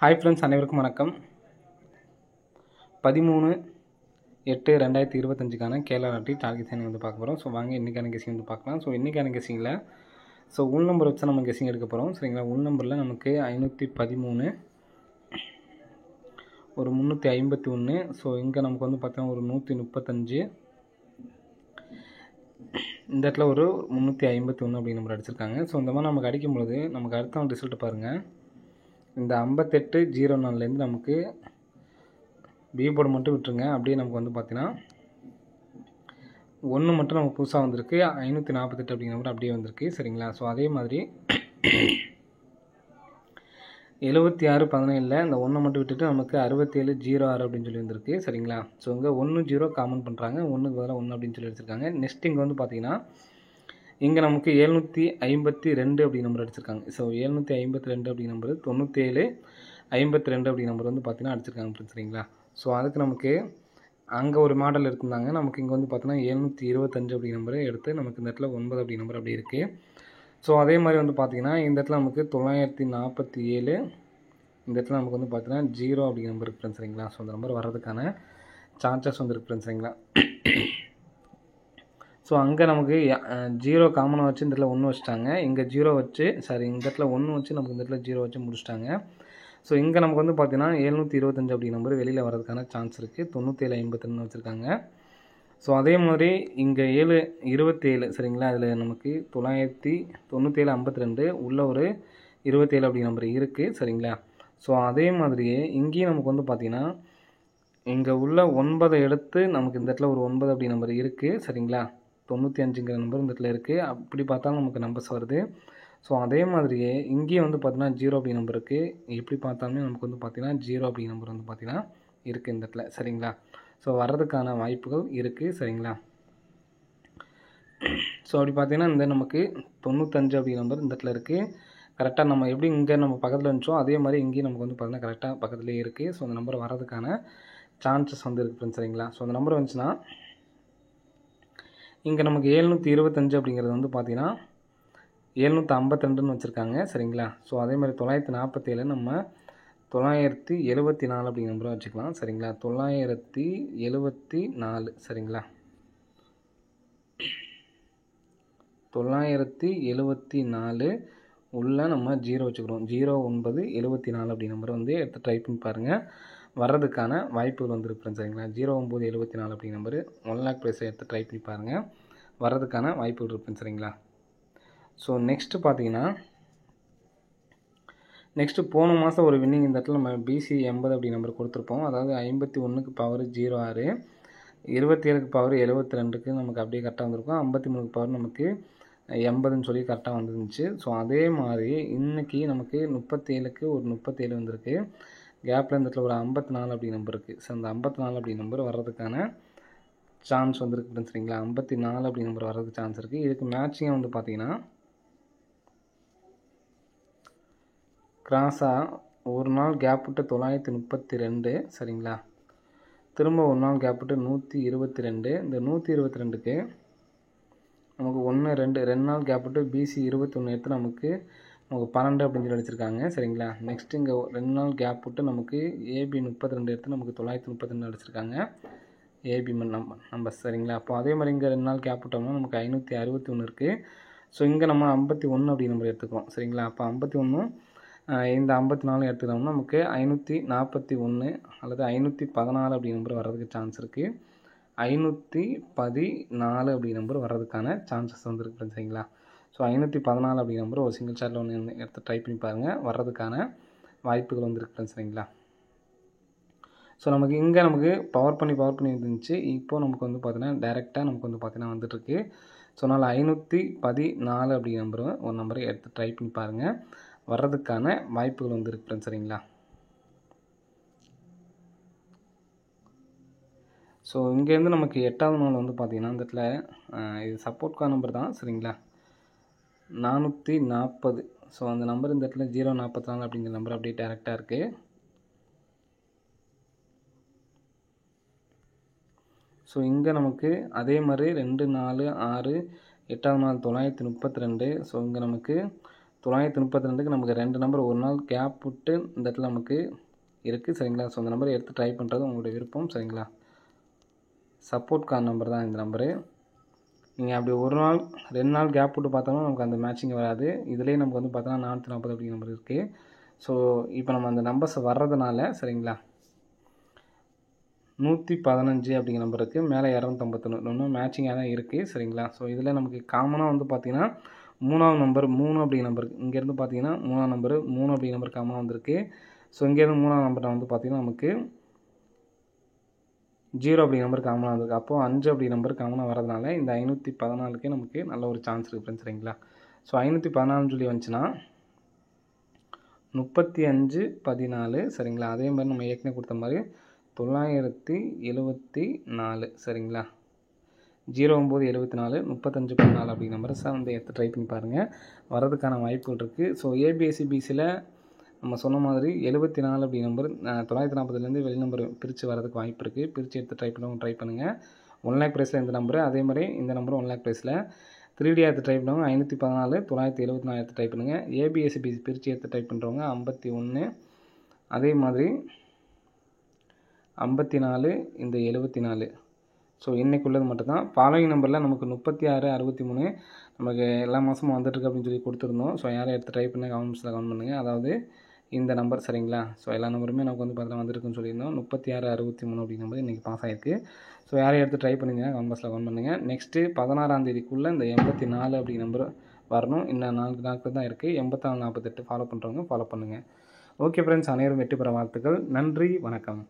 Hi friends, அனைவருக்கும் வணக்கம். 13/8/2025க்கான Kerala lottery target sign வந்து பார்க்க போகிறோம். ஸோ வாங்க இன்றைக்கான கெஸிங் வந்து பார்க்கலாம். ஸோ இன்றைக்கான கெஸிங்கில் உள் நம்பர் வச்சு நம்ம கெஸிங் எடுக்க போகிறோம். சரிங்களா, உள் நம்பரில் நமக்கு 513, ஒரு 351. ஸோ இங்கே நமக்கு வந்து பார்த்தோன்னா ஒரு 135, இந்த இடத்துல ஒரு 351 அப்படி நம்பர் அடிச்சிருக்காங்க. ஸோ இந்த மாதிரி நமக்கு அடிக்கும்பொழுது நமக்கு அடுத்த ரிசல்ட் பாருங்கள். இந்த 5804லேருந்து நமக்கு பி போர்டு மட்டும் விட்டுருங்க. அப்படியே நமக்கு வந்து பார்த்தீங்கன்னா 1 மட்டும் நமக்கு புதுசாக வந்திருக்கு. 548 அப்படிங்கிற நம்பர் அப்படியே வந்திருக்கு. சரிங்களா, ஸோ அதே மாதிரி 7617ல் இந்த 1 மட்டும் விட்டுட்டு நமக்கு 6706 அப்படின்னு சொல்லி வந்திருக்கு. சரிங்களா, ஸோ இங்கே 10 காமன் பண்ணுறாங்க, 1க்கு பதிலாக 1 அப்படின்னு சொல்லி வச்சுருக்காங்க. நெக்ஸ்ட் இங்கே வந்து பார்த்தீங்கன்னா இங்கே நமக்கு 752 அப்படி நம்பர் அடிச்சிருக்காங்க. ஸோ 752 அப்படி நம்பர் 9752 அப்படி நம்பர் வந்து பார்த்தீங்கன்னா அடிச்சிருக்காங்க. சரிங்களா, ஸோ அதுக்கு நமக்கு அங்கே ஒரு மாடல் இருக்குந்தாங்க. நமக்கு இங்கே வந்து பார்த்தீங்கன்னா 725 அப்படி நம்பரை எடுத்து நமக்கு இந்த இடத்துல 9 அப்படி நம்பர் அப்படி இருக்குது. ஸோ அதே மாதிரி வந்து பார்த்திங்கன்னா இந்த இடத்துல நமக்கு 947, இந்த இடத்துல நமக்கு வந்து பார்த்தீங்கன்னா 0 அப்படி நம்பர் இருக்குது. சரிங்களா, ஸோ அந்த நம்பர் வர்றதுக்கான சான்சஸ் வந்து இருக்குது. சரிங்களா, ஸோ அங்கே நமக்கு 0 காமனாக வச்சு இந்த இடத்துல 1 வச்சுட்டாங்க. இங்கே 0 வச்சு இந்த இடத்துல 1 வச்சு நமக்கு இந்த இடத்துல 0 வச்சு முடிச்சிட்டாங்க. ஸோ இங்கே நமக்கு வந்து பார்த்தீங்கன்னா 725 அப்படி நம்பர் வெளியில் வரதுக்கான சான்ஸ் இருக்குது. 9752 வச்சுருக்காங்க. ஸோ அதே மாதிரி இங்கே 727, சரிங்களா, அதில் நமக்கு 99752 உள்ள ஒரு 27 அப்படி நம்பர் இருக்குது. சரிங்களா, ஸோ அதே மாதிரியே இங்கேயும் நமக்கு வந்து பார்த்திங்கன்னா இங்கே உள்ள 9 எடுத்து நமக்கு இந்த இடத்துல ஒரு 9 அப்படி நம்பர் இருக்குது. சரிங்களா, 95ங்கிற நம்பர் இந்த இடத்துல இருக்குது. அப்படி பார்த்தாலும் நமக்கு நம்பர்ஸ் வருது. ஸோ அதே மாதிரியே இங்கேயும் வந்து பார்த்தீங்கன்னா 0 அப்படி நம்பர் இருக்குது. எப்படி பார்த்தாலுமே நமக்கு வந்து பார்த்திங்கன்னா 0 அப்படி நம்பர் வந்து பார்த்திங்கன்னா இருக்குது இந்த இடத்துல. சரிங்களா, ஸோ வர்றதுக்கான வாய்ப்புகள் இருக்குது. சரிங்களா, ஸோ அப்படி பார்த்திங்கன்னா இந்த நமக்கு 95 அப்படி நம்பர் இந்த இடத்துல இருக்குது. கரெக்டாக நம்ம எப்படி இங்கே நம்ம பக்கத்தில் இருந்துச்சோ அதே மாதிரி இங்கேயும் நமக்கு வந்து பார்த்திங்கன்னா கரெக்டாக பக்கத்துலேயே இருக்குது. ஸோ அந்த நம்பர் வர்றதுக்கான சான்சஸ் வந்து இருக்குது ஃப்ரெண்ட்ஸ். சரிங்களா, ஸோ அந்த நம்பர் வந்துச்சுன்னா இங்கே நமக்கு 725 அப்படிங்கிறது வந்து பார்த்திங்கன்னா 752ன்னு வச்சுருக்காங்க. சரிங்களா, ஸோ அதே மாதிரி 947 நம்ம 974 அப்படிங்கிற நம்பரை வச்சுக்கலாம். சரிங்களா, 974. சரிங்களா, 974 உள்ள நம்ம 0 வச்சுக்கிறோம். 0974 அப்படி நம்பரை வந்து எடுத்து ட்ரை பண்ணி பாருங்கள். வர்றதுக்கான வாய்ப்புகள் வந்துருக்கு. சரிங்களா, 0974 அப்படி நம்பரு 1 லேக் ப்ரைஸை எடுத்து ட்ரை பண்ணி பாருங்கள். வர்றதுக்கான வாய்ப்புகள் இருக்குன்னு. சரிங்களா, ஸோ நெக்ஸ்ட்டு பார்த்தீங்கன்னா நெக்ஸ்ட்டு போன மாதம் ஒரு வின்னிங் இந்த இடத்துல நம்ம BC 80 அப்படி நம்பர் கொடுத்துருப்போம். அதாவது 51க்கு பவர் 06, 27க்கு பவர் 72க்கு நமக்கு அப்படியே கரெக்டாக வந்திருக்கும். 53க்கு பவர் நமக்கு 80ன்னு சொல்லி கரெக்டாக வந்துருந்துச்சு. ஸோ அதே மாதிரி இன்றைக்கி நமக்கு 37க்கு ஒரு 37 வந்திருக்கு. கேப்பில் இந்த இடத்துல ஒரு 54 அப்படி நம்பர் இருக்குது. ஸோ அந்த 54 அப்படி நம்பர் வர்றதுக்கான சான்ஸ் வந்துருக்கு. சரிங்களா, 54 அப்படி நம்பர் வர்றதுக்கு சான்ஸ் இருக்குது. இதுக்கு மேட்சிங்காக வந்து பார்த்திங்கன்னா கிராஸாக ஒரு நாள் கேப் விட்டு 932. சரிங்களா, திரும்ப ஒரு நாள் கேப் விட்டு 122. இந்த 122க்கு நமக்கு 1 2 நாள் கேப் விட்டு BC 21 எடுத்து நமக்கு 12 அப்படின்னு சொல்லி அடிச்சிருக்காங்க. சரிங்களா, நெக்ஸ்ட் இங்கே 2 நாள் கேப் விட்டு நமக்கு AB 32 எடுத்து நமக்கு 932 அடிச்சிருக்காங்க. AB number. சரிங்களா, அப்போ அதே மாதிரி இங்கே 2 நாள் கேப் விட்டோம்னா நமக்கு 561 இருக்குது. ஸோ இங்கே நம்ம 51 அப்படி நம்பர் எடுத்துக்கிறோம். சரிங்களா, அப்போ 51 இந்த 54 எடுத்துக்கிட்டோம்னா நமக்கு 541 அல்லது 514 அப்படி நம்பர் வர்றதுக்கு சான்ஸ் இருக்குது. 514 அப்படி நம்பர் வர்றதுக்கான சான்சஸ் வந்துருக்கு. சரிங்களா, ஸோ 514 அப்படி நம்பர் ஒரு சிங்கிள் ஷாட்டில் ஒன்று எடுத்து ட்ரை பண்ணி பாருங்கள். வர்றதுக்கான வாய்ப்புகள் வந்துருக்கு. சரிங்களா, ஸோ நமக்கு இங்கே நமக்கு பவர் பண்ணி இருந்துச்சு. இப்போது நமக்கு வந்து பார்த்தீங்கன்னா டேரெக்டாக நமக்கு வந்து பார்த்தீங்கன்னா வந்துட்டுருக்கு. ஸோ அதனால் 514 அப்படி நம்பரும் ஒரு நம்பரை எடுத்து ட்ரை பண்ணி பாருங்கள். வர்றதுக்கான வாய்ப்புகள் வந்து இருக்கு. சரிங்களா, ஸோ இங்கேருந்து நமக்கு 8வது நாள் வந்து பார்த்திங்கன்னா இந்த இடத்துல இது சப்போர்ட்கான நம்பர் தான். சரிங்களா, 440. ஸோ அந்த நம்பர் இந்த இடத்துல 044 அப்படிங்கிற நம்பர் அப்படியே டேரெக்டாக இருக்குது. ஸோ இங்கே நமக்கு அதே மாதிரி 2 4 6 8வது நாள் 932. ஸோ இங்கே நமக்கு 932க்கு நமக்கு 2 நம்பர் ஒரு நாள் கேப் விட்டு இந்த இடத்துல நமக்கு இருக்குது சரிங்களா. ஸோ அந்த நம்பரை எடுத்து ட்ரை பண்ணுறது உங்களுடைய விருப்பம் சரிங்களா. சப்போர்ட் கார் நம்பர் தான் இந்த நம்பரு. நீங்கள் அப்படி ஒரு நாள் 2 நாள் கேப் விட்டு பார்த்தாலும் நமக்கு அந்த மேட்சிங் வராது. இதுலேயே நமக்கு வந்து பார்த்தோன்னா 440 அப்படிங்கிற நம்பர் இருக்குது. ஸோ இப்போ நம்ம அந்த நம்பர்ஸ் வர்றதுனால சரிங்களா 115 அப்படிங்கிற நம்பர் இருக்குது, மேலே 251 இன்னும் மேட்சிங்காக தான் இருக்குது சரிங்களா. ஸோ இதில் நமக்கு காமனாக வந்து பார்த்திங்கன்னா 3ஆவது நம்பர் 3 அப்படிங்கிற நம்பர் இங்கேருந்து பார்த்தீங்கன்னா 3ஆவது நம்பர் 3 அப்படிங்கிற நம்பர் காமனாக வந்திருக்கு. ஸோ இங்கேருந்து 3ஆவது நம்பர் வந்து பார்த்திங்கன்னா நமக்கு 0 அப்படிங்கிற நம்பர் காமனாக வந்திருக்கு. அப்போது 5 அப்படிங்கிற நம்பர் காமனாக வரதுனால இந்த 514க்கே நமக்கு நல்ல ஒரு சான்ஸ் இருக்குது ஃப்ரெண்ட்ஸ் சரிங்களா. ஸோ 514 சொல்லி வந்துச்சுன்னா 3514 சரிங்களா. அதே மாதிரி நம்ம ஏற்கனவே கொடுத்த மாதிரி 974 சரிங்களா. 0974 3514 அப்படிங்கிற நம்பரை வந்து எடுத்து ட்ரை பண்ணி பாருங்கள், வரதுக்கான வாய்ப்புகள் இருக்குது. ஸோ ஏபிஎஸ்சிபிசியில் நம்ம சொன்ன மாதிரி 74 அப்படிங்கிற நம்பர் 940லேருந்து வெளி நம்பர் பிரித்து வரதுக்கு வாய்ப்பு இருக்குது. பிரித்து எடுத்து ட்ரை பண்ணுங்கள். 1 லேக் ப்ரைஸில் இந்த நம்பரு, அதே மாதிரி இந்த நம்பரும் 1 லேக் ப்ரைஸில் 3D எடுத்து ட்ரை பண்ணுவாங்க. 514 974 எடுத்து ட்ரை பண்ணுங்கள். ஏபிஎஸ்சிபிசி பிரித்து எடுத்து ட்ரை பண்ணுறவங்க 51, அதே மாதிரி 54, இந்த 74. ஸோ இன்றைக்குள்ளது மட்டும்தான். ஃபாலோயிங் நம்பரில் நமக்கு 36, 63 நமக்கு எல்லா மாதமும் வந்துட்டுருக்கு அப்படின்னு சொல்லி கொடுத்துருந்தோம். ஸோ யாரை எடுத்து ட்ரை பண்ண கமெண்ட்ஸில் கமெண்ட் பண்ணுங்கள். அதாவது இந்த நம்பர் சரிங்களா. ஸோ எல்லா நம்பருமே நமக்கு வந்து பார்த்தீங்கன்னா வந்துருக்குன்னு சொல்லியிருந்தோம். 36, 63 அப்படிங்கிற நம்பர் இன்றைக்கி பாஸ் ஆகிருக்கு. ஸோ யாரையும் எடுத்து ட்ரை பண்ணிங்கன்னா கமெண்ட்ஸில் கமெண்ட் பண்ணுங்கள். நெக்ஸ்ட்டு 16ஆம் தேதிக்குள்ளே இந்த 84 அப்படிங்கிற நம்பர் வரணும். இன்னும் 4 நாட்கள் தான் இருக்குது. 84, 48 ஃபாலோ பண்ணுறவங்க ஃபாலோ பண்ணுங்கள். ஓகே ஃப்ரெண்ட்ஸ், அனைவரும் வெற்றி பெற வாழ்த்துக்கள். நன்றி, வணக்கம்.